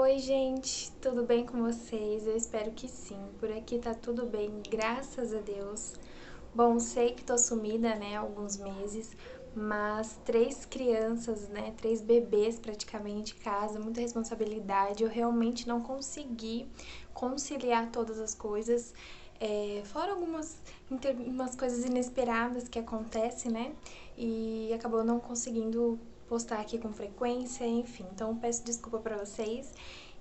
Oi, gente, tudo bem com vocês? Eu espero que sim. Por aqui tá tudo bem, graças a Deus. Bom, sei que tô sumida, né, há alguns meses, mas três crianças, né, três bebês praticamente em casa, muita responsabilidade. Eu realmente não consegui conciliar todas as coisas. Fora umas coisas inesperadas que acontecem, né? E acabou não conseguindo postar aqui com frequência, enfim. Então peço desculpa pra vocês.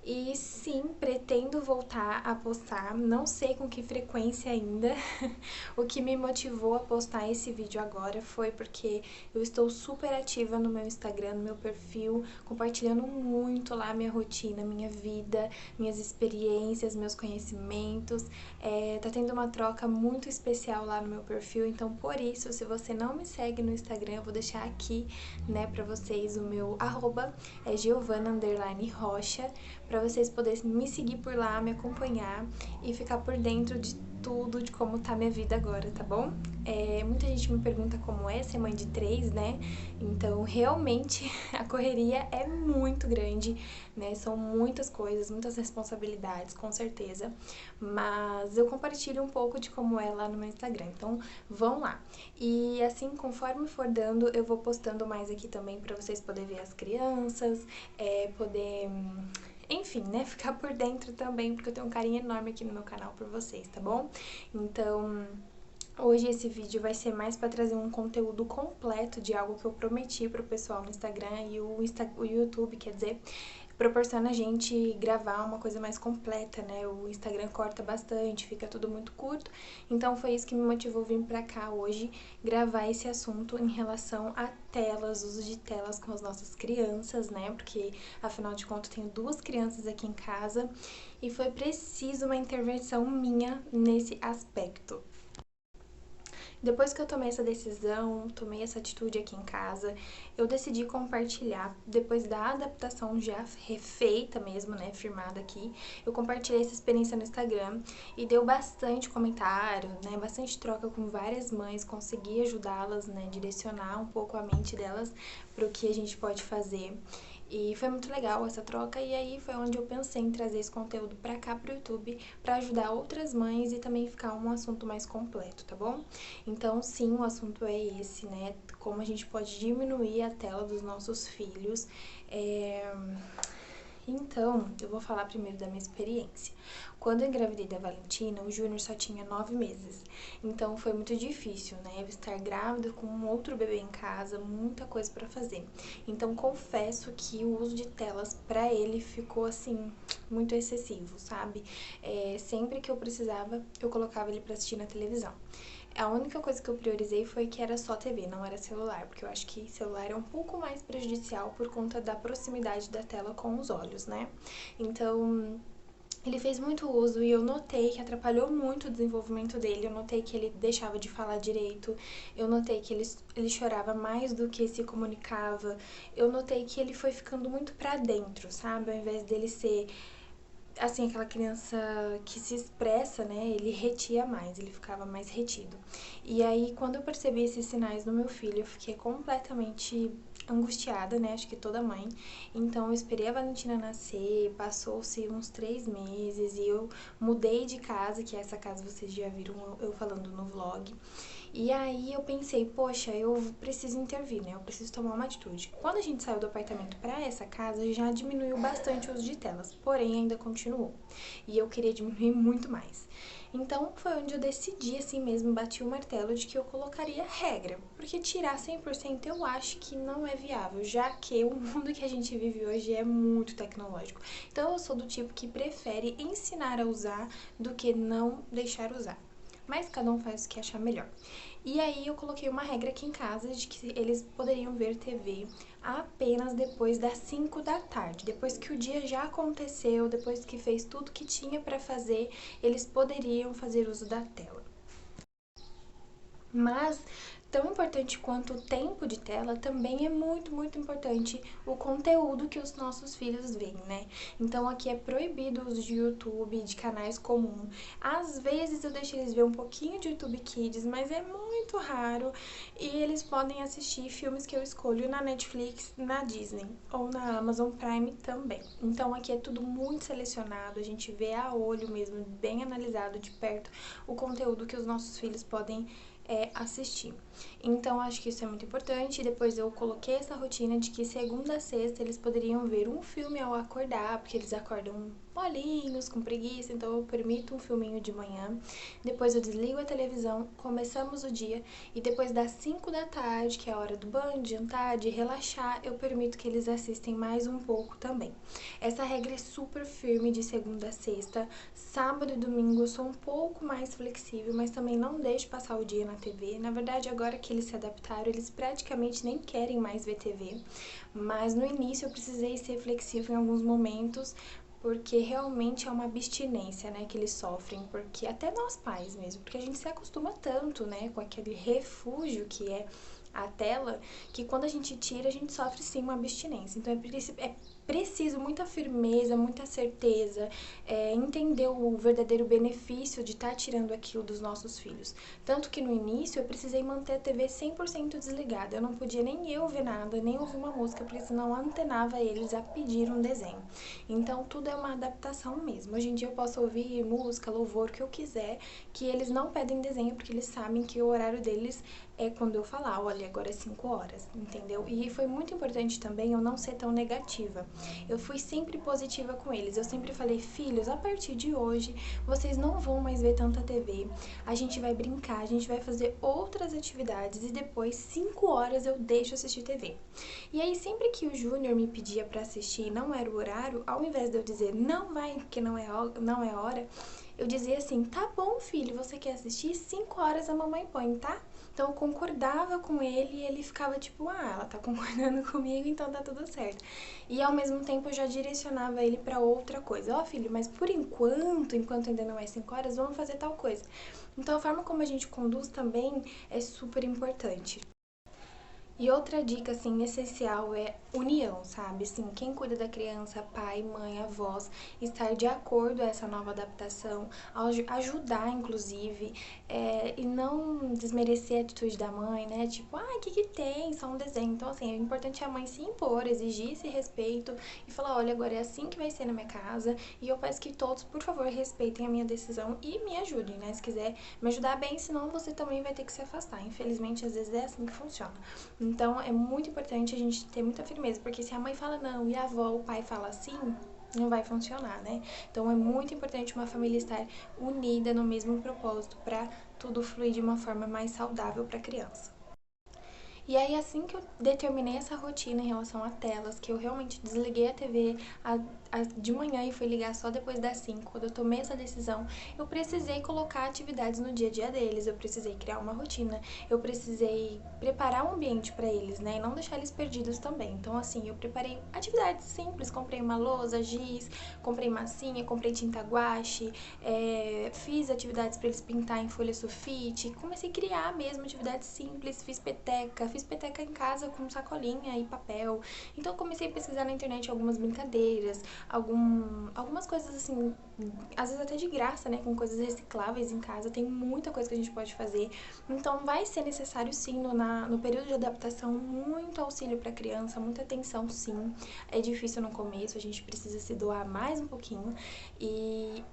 E sim, pretendo voltar a postar, não sei com que frequência ainda. O que me motivou a postar esse vídeo agora foi porque eu estou super ativa no meu Instagram, no meu perfil, compartilhando muito lá minha rotina, minha vida, minhas experiências, meus conhecimentos. Tá tendo uma troca muito especial lá no meu perfil, então por isso, se você não me segue no Instagram, eu vou deixar aqui, né, pra vocês o meu arroba, é Giovana_Rocha, pra vocês poderem me seguir por lá, me acompanhar e ficar por dentro de tudo, de como tá minha vida agora, tá bom? Muita gente me pergunta como é ser mãe de três, né? Então, realmente, a correria é muito grande, né? São muitas coisas, muitas responsabilidades, com certeza. Mas eu compartilho um pouco de como é lá no meu Instagram, então vão lá. E assim, conforme for dando, eu vou postando mais aqui também pra vocês poderem ver as crianças, poder enfim, né, ficar por dentro também, porque eu tenho um carinho enorme aqui no meu canal por vocês, tá bom? Então, hoje esse vídeo vai ser mais para trazer um conteúdo completo de algo que eu prometi pro pessoal no Instagram e o YouTube, quer dizer, proporciona a gente gravar uma coisa mais completa, né? O Instagram corta bastante, fica tudo muito curto. Então foi isso que me motivou a vir pra cá hoje gravar esse assunto em relação a telas, uso de telas com as nossas crianças, né? Porque afinal de contas tenho duas crianças aqui em casa e foi preciso uma intervenção minha nesse aspecto. Depois que eu tomei essa decisão, tomei essa atitude aqui em casa, eu decidi compartilhar, depois da adaptação já refeita mesmo, né, firmada aqui, eu compartilhei essa experiência no Instagram e deu bastante comentário, né, bastante troca com várias mães, consegui ajudá-las, né, direcionar um pouco a mente delas para o que a gente pode fazer. E foi muito legal essa troca e aí foi onde eu pensei em trazer esse conteúdo pra cá pro YouTube pra ajudar outras mães e também ficar um assunto mais completo, tá bom? Então, sim, o assunto é esse, né? Como a gente pode diminuir a tela dos nossos filhos. Então, eu vou falar primeiro da minha experiência. Quando eu engravidei da Valentina, o Júnior só tinha 9 meses. Então, foi muito difícil, né? Eu estar grávida com um outro bebê em casa, muita coisa pra fazer. Então, confesso que o uso de telas pra ele ficou, assim, muito excessivo, sabe? Sempre que eu precisava, eu colocava ele pra assistir na televisão. A única coisa que eu priorizei foi que era só TV, não era celular, porque eu acho que celular é um pouco mais prejudicial por conta da proximidade da tela com os olhos, né? Então, ele fez muito uso e eu notei que atrapalhou muito o desenvolvimento dele. Eu notei que ele deixava de falar direito, eu notei que ele chorava mais do que se comunicava, eu notei que ele foi ficando muito pra dentro, sabe? Ao invés dele ser assim, aquela criança que se expressa, né, ele retia mais, ele ficava mais retido. E aí, quando eu percebi esses sinais no meu filho, eu fiquei completamente angustiada, né, acho que toda mãe. Então, eu esperei a Valentina nascer, passou-se uns 3 meses e eu mudei de casa, que essa casa vocês já viram eu falando no vlog. E aí eu pensei, poxa, eu preciso intervir, né? Eu preciso tomar uma atitude. Quando a gente saiu do apartamento para essa casa, já diminuiu bastante o uso de telas, porém ainda continuou. E eu queria diminuir muito mais. Então foi onde eu decidi assim mesmo, bati o martelo de que eu colocaria regra, porque tirar 100% eu acho que não é viável, já que o mundo que a gente vive hoje é muito tecnológico. Então eu sou do tipo que prefere ensinar a usar do que não deixar usar. Mas cada um faz o que achar melhor. E aí eu coloquei uma regra aqui em casa de que eles poderiam ver TV apenas depois das 5 da tarde. Depois que o dia já aconteceu, depois que fez tudo que tinha para fazer, eles poderiam fazer uso da tela. Mas tão importante quanto o tempo de tela, também é muito, muito importante o conteúdo que os nossos filhos veem, né? Então aqui é proibido o uso de YouTube, de canais comuns. Às vezes eu deixo eles ver um pouquinho de YouTube Kids, mas é muito raro. E eles podem assistir filmes que eu escolho na Netflix, na Disney ou na Amazon Prime também. Então aqui é tudo muito selecionado, a gente vê a olho mesmo, bem analisado de perto o conteúdo que os nossos filhos podem assistir. Então, acho que isso é muito importante. Depois eu coloquei essa rotina de que segunda a sexta eles poderiam ver um filme ao acordar, porque eles acordam molinhos, com preguiça, então eu permito um filminho de manhã. Depois eu desligo a televisão, começamos o dia, e depois das 5 da tarde, que é a hora do banho, de jantar, de relaxar, eu permito que eles assistem mais um pouco também. Essa regra é super firme de segunda a sexta. Sábado e domingo eu sou um pouco mais flexível, mas também não deixo passar o dia na TV. Na verdade, agora que eles se adaptaram, eles praticamente nem querem mais ver TV. Mas no início eu precisei ser flexível em alguns momentos, porque realmente é uma abstinência, né, que eles sofrem, porque até nós pais mesmo, porque a gente se acostuma tanto, né, com aquele refúgio que é a tela, que quando a gente tira, a gente sofre sim uma abstinência. Então é preciso muita firmeza, muita certeza, entender o verdadeiro benefício de estar tirando aquilo dos nossos filhos. Tanto que no início eu precisei manter a TV 100% desligada. Eu não podia nem eu ver nada, nem ouvir uma música, porque senão antenava eles a pedir um desenho. Então tudo é uma adaptação mesmo. Hoje em dia eu posso ouvir música, louvor, o que eu quiser, que eles não pedem desenho, porque eles sabem que o horário deles é quando eu falar, olha, agora é 5 horas, entendeu? E foi muito importante também eu não ser tão negativa. Eu fui sempre positiva com eles. Eu sempre falei, filhos, a partir de hoje, vocês não vão mais ver tanta TV. A gente vai brincar, a gente vai fazer outras atividades e depois, 5 horas, eu deixo assistir TV. E aí, sempre que o Júnior me pedia pra assistir e não era o horário, ao invés de eu dizer, não vai, porque não é hora, eu dizia assim, tá bom, filho, você quer assistir? 5 horas a mamãe põe, tá? Então eu concordava com ele e ele ficava tipo, ah, ela tá concordando comigo, então tá tudo certo. E ao mesmo tempo eu já direcionava ele pra outra coisa. Ó, filho, mas por enquanto ainda não é 5 horas, vamos fazer tal coisa. Então a forma como a gente conduz também é super importante. E outra dica, assim, essencial é união, sabe? Assim, quem cuida da criança, pai, mãe, avós, estar de acordo a essa nova adaptação, ajudar, inclusive, e não desmerecer a atitude da mãe, né? Tipo, ah, o que que tem? Só um desenho. Então, assim, é importante a mãe se impor, exigir esse respeito e falar, olha, agora é assim que vai ser na minha casa e eu peço que todos, por favor, respeitem a minha decisão e me ajudem, né? Se quiser me ajudar bem, senão você também vai ter que se afastar. Infelizmente, às vezes é assim que funciona. Então, é muito importante a gente ter muita firmeza, porque se a mãe fala não e a avó, o pai fala sim, não vai funcionar, né? Então, é muito importante uma família estar unida no mesmo propósito para tudo fluir de uma forma mais saudável para a criança. E aí, assim que eu determinei essa rotina em relação a telas, que eu realmente desliguei a TV de manhã e fui ligar só depois das 5, quando eu tomei essa decisão, eu precisei colocar atividades no dia a dia deles, eu precisei criar uma rotina, eu precisei preparar um ambiente para eles, né, e não deixar eles perdidos também. Então, assim, eu preparei atividades simples, comprei uma lousa, giz, comprei massinha, comprei tinta guache, fiz atividades para eles pintar em folha sulfite, comecei a criar mesmo atividades simples, fiz peteca em casa com sacolinha e papel. Então eu comecei a pesquisar na internet algumas brincadeiras, algumas coisas assim, às vezes até de graça, né, com coisas recicláveis em casa. Tem muita coisa que a gente pode fazer. Então vai ser necessário sim no período de adaptação muito auxílio para a criança, muita atenção sim. É difícil no começo, a gente precisa se doar mais um pouquinho,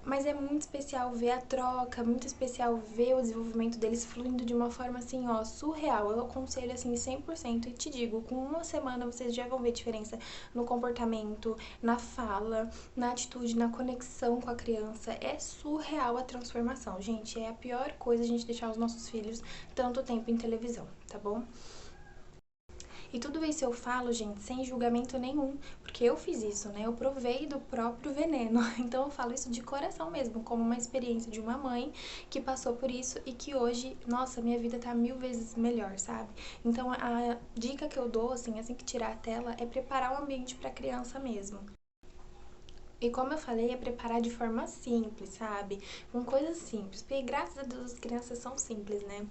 mas é muito especial ver a troca, muito especial ver o desenvolvimento deles fluindo de uma forma assim, ó, surreal. Eu aconselho assim 100% e te digo, com uma semana vocês já vão ver diferença no comportamento, na fala, na atitude, na conexão com a criança. É surreal a transformação, gente. É a pior coisa a gente deixar os nossos filhos tanto tempo em televisão, tá bom? E tudo isso eu falo, gente, sem julgamento nenhum, porque eu fiz isso, né? Eu provei do próprio veneno. Então eu falo isso de coração mesmo, como uma experiência de uma mãe que passou por isso e que hoje, nossa, minha vida tá 1000 vezes melhor, sabe? Então a dica que eu dou, assim que tirar a tela, é preparar o ambiente pra criança mesmo. E como eu falei, é preparar de forma simples, sabe? Com coisas simples, porque graças a Deus as crianças são simples, né?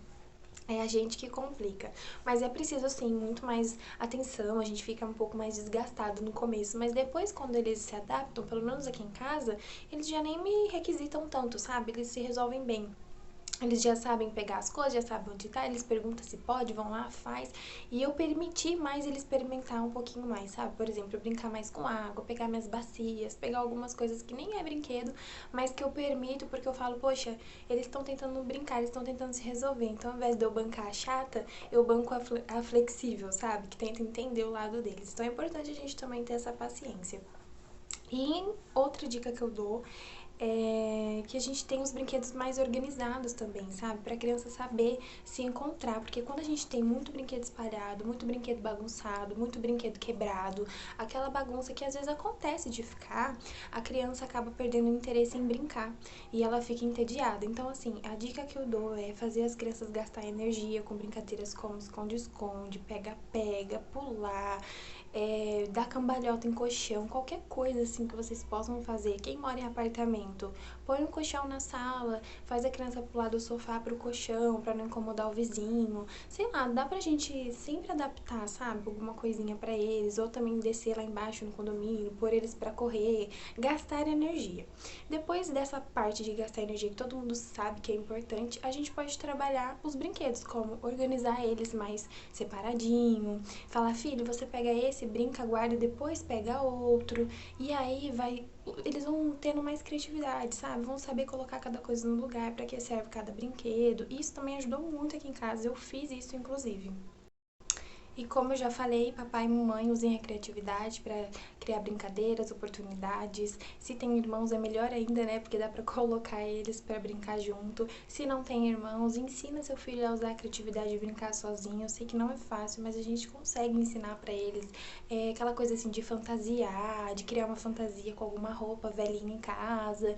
É a gente que complica. Mas é preciso, assim, muito mais atenção, a gente fica um pouco mais desgastado no começo. Mas depois, quando eles se adaptam, pelo menos aqui em casa, eles já nem me requisitam tanto, sabe? Eles se resolvem bem. Eles já sabem pegar as coisas, já sabem onde tá, eles perguntam se pode, vão lá, faz. E eu permiti mais eles experimentar um pouquinho mais, sabe? Por exemplo, brincar mais com água, pegar minhas bacias, pegar algumas coisas que nem é brinquedo, mas que eu permito porque eu falo, poxa, eles estão tentando brincar, eles estão tentando se resolver. Então, ao invés de eu bancar a chata, eu banco a flexível, sabe? Que tenta entender o lado deles. Então, é importante a gente também ter essa paciência. E outra dica que eu dou é que a gente tem os brinquedos mais organizados também, sabe? Pra criança saber se encontrar, porque quando a gente tem muito brinquedo espalhado, muito brinquedo bagunçado, muito brinquedo quebrado, aquela bagunça que às vezes acontece de ficar, a criança acaba perdendo o interesse em brincar e ela fica entediada. Então, assim, a dica que eu dou é fazer as crianças gastar energia com brincadeiras como esconde-esconde, pega-pega, pular, dar cambalhota em colchão, qualquer coisa assim que vocês possam fazer. Quem mora em apartamento, põe um colchão na sala, faz a criança pular do sofá pro colchão pra não incomodar o vizinho. Sei lá, dá pra gente sempre adaptar, sabe? Alguma coisinha pra eles, ou também descer lá embaixo no condomínio, pôr eles pra correr, gastar energia. Depois dessa parte de gastar energia que todo mundo sabe que é importante, a gente pode trabalhar os brinquedos, como organizar eles mais separadinho, falar, filho, você pega esse, brinca, guarda e depois pega outro. E aí eles vão tendo mais criatividade, sabe? Vão saber colocar cada coisa no lugar, para que serve cada brinquedo. Isso também ajudou muito aqui em casa, eu fiz isso inclusive. E como eu já falei, papai e mamãe usem a criatividade para criar brincadeiras, oportunidades. Se tem irmãos é melhor ainda, né? Porque dá para colocar eles para brincar junto. Se não tem irmãos, ensina seu filho a usar a criatividade e brincar sozinho. Eu sei que não é fácil, mas a gente consegue ensinar para eles aquela coisa assim de fantasiar, de criar uma fantasia com alguma roupa velhinha em casa,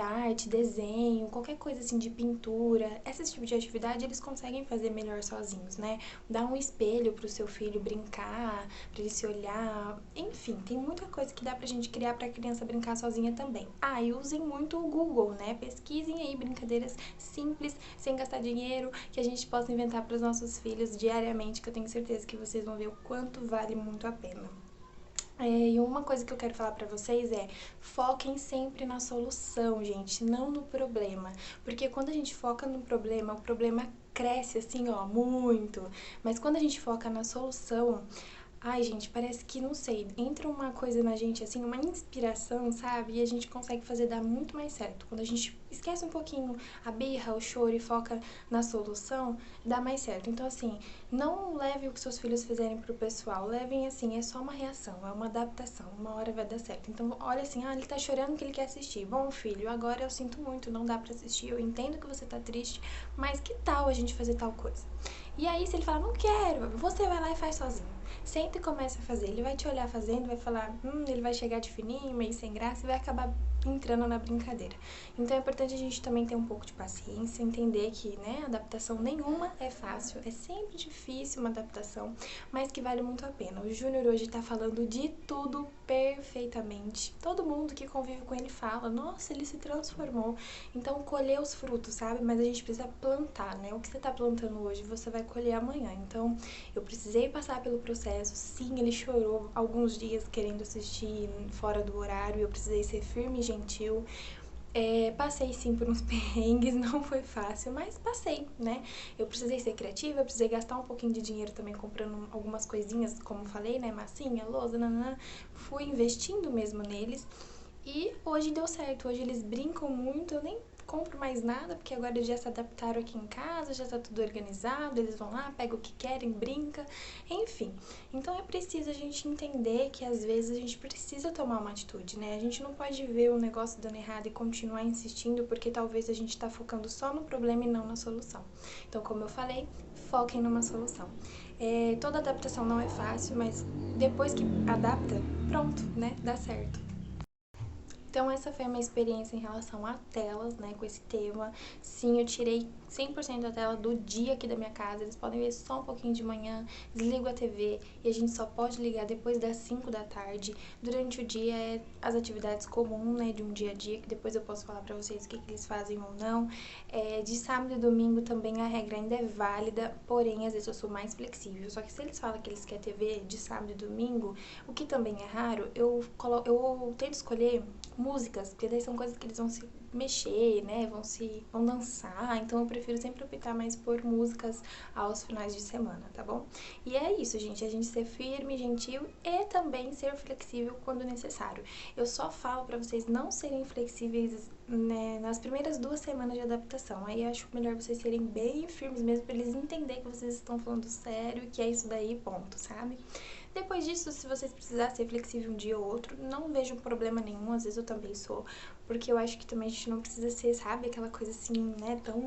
arte, desenho, qualquer coisa assim de pintura. Esse tipo de atividade eles conseguem fazer melhor sozinhos, né? Dar um espelho pro seu filho brincar, pra ele se olhar, enfim, tem muita coisa que dá pra gente criar pra criança brincar sozinha também. Ah, e usem muito o Google, né? Pesquisem aí brincadeiras simples, sem gastar dinheiro, que a gente possa inventar pros nossos filhos diariamente, que eu tenho certeza que vocês vão ver o quanto vale muito a pena. E uma coisa que eu quero falar pra vocês é, foquem sempre na solução, gente, não no problema. Porque quando a gente foca no problema, o problema cresce assim, ó, muito. Mas quando a gente foca na solução, ai, gente, parece que, não sei, entra uma coisa na gente, assim, uma inspiração, sabe? E a gente consegue fazer dar muito mais certo. Quando a gente esquece um pouquinho a birra, o choro e foca na solução, dá mais certo. Então, assim, não leve o que seus filhos fizerem pro pessoal. Levem, assim, é só uma reação, é uma adaptação. Uma hora vai dar certo. Então, olha assim, ele tá chorando que ele quer assistir. Bom, filho, agora eu sinto muito, não dá pra assistir. Eu entendo que você tá triste, mas que tal a gente fazer tal coisa? E aí, se ele falar, não quero, você vai lá e faz sozinho. Senta e começa a fazer. Ele vai te olhar fazendo, vai falar, ele vai chegar de fininho, meio sem graça e vai acabar entrando na brincadeira. Então é importante a gente também ter um pouco de paciência, entender que, né, adaptação nenhuma é fácil, é sempre difícil uma adaptação, mas que vale muito a pena. O Júnior hoje tá falando de tudo perfeitamente. Todo mundo que convive com ele fala, nossa, ele se transformou. Então colher os frutos, sabe? Mas a gente precisa plantar, né? O que você tá plantando hoje, você vai colher amanhã. Então eu precisei passar pelo processo. Sim, ele chorou alguns dias querendo assistir fora do horário, eu precisei ser firme e gentil. Passei sim por uns perrengues, não foi fácil, mas passei, né? Eu precisei ser criativa, eu precisei gastar um pouquinho de dinheiro também comprando algumas coisinhas, como falei, né? Massinha, lousa, nanã. Fui investindo mesmo neles e hoje deu certo. Hoje eles brincam muito, eu nem compro mais nada, porque agora eles já se adaptaram aqui em casa, já tá tudo organizado, eles vão lá, pegam o que querem, brinca, enfim. Então é preciso a gente entender que às vezes a gente precisa tomar uma atitude, né? A gente não pode ver o negócio dando errado e continuar insistindo, porque talvez a gente tá focando só no problema e não na solução. Então, como eu falei, foquem numa solução. Toda adaptação não é fácil, mas depois que adapta, pronto, né? Dá certo. Então essa foi a minha experiência em relação a telas, né, com esse tema. Sim, eu tirei 100% da tela do dia aqui da minha casa, eles podem ver só um pouquinho de manhã, desligo a TV e a gente só pode ligar depois das 5 da tarde. Durante o dia é as atividades comuns, né, de um dia a dia, que depois eu posso falar pra vocês o que eles fazem ou não. De sábado e domingo também a regra ainda é válida, porém às vezes eu sou mais flexível. Só que se eles falam que eles querem TV de sábado e domingo, o que também é raro, eu tento escolher músicas, porque daí são coisas que eles vão se mexer, né, vão dançar, então eu prefiro sempre optar mais por músicas aos finais de semana, tá bom? E é isso, gente, a gente ser firme, gentil e também ser flexível quando necessário. Eu só falo pra vocês não serem flexíveis, né, nas primeiras 2 semanas de adaptação, aí eu acho melhor vocês serem bem firmes mesmo, pra eles entenderem que vocês estão falando sério e que é isso daí, ponto, sabe? Depois disso, se vocês precisarem ser flexível um dia ou outro, não vejo problema nenhum, às vezes eu também sou, porque eu acho que também a gente não precisa ser, sabe, aquela coisa assim, né, tão...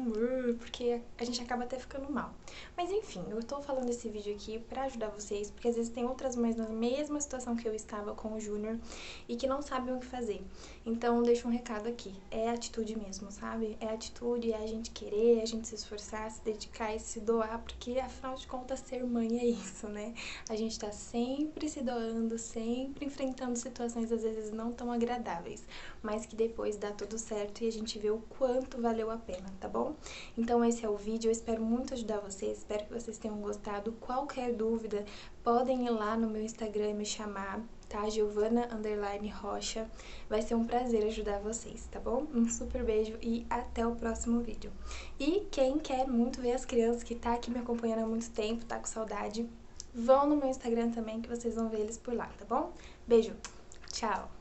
porque a gente acaba até ficando mal. Mas enfim, eu tô falando esse vídeo aqui pra ajudar vocês, porque às vezes tem outras mães na mesma situação que eu estava com o Júnior e que não sabem o que fazer. Então, deixo um recado aqui, é atitude mesmo, sabe? É atitude, é a gente querer, é a gente se esforçar, se dedicar e se doar, porque afinal de contas ser mãe é isso, né? A gente tá sempre se doando, sempre enfrentando situações às vezes não tão agradáveis, mas que depois dá tudo certo e a gente vê o quanto valeu a pena, tá bom? Então esse é o vídeo, eu espero muito ajudar vocês, espero que vocês tenham gostado. Qualquer dúvida, podem ir lá no meu Instagram e me chamar, tá? Giovana_Rocha. Vai ser um prazer ajudar vocês, tá bom? Um super beijo e até o próximo vídeo. E quem quer muito ver as crianças que tá aqui me acompanhando há muito tempo, tá com saudade, vão no meu Instagram também que vocês vão ver eles por lá, tá bom? Beijo, tchau!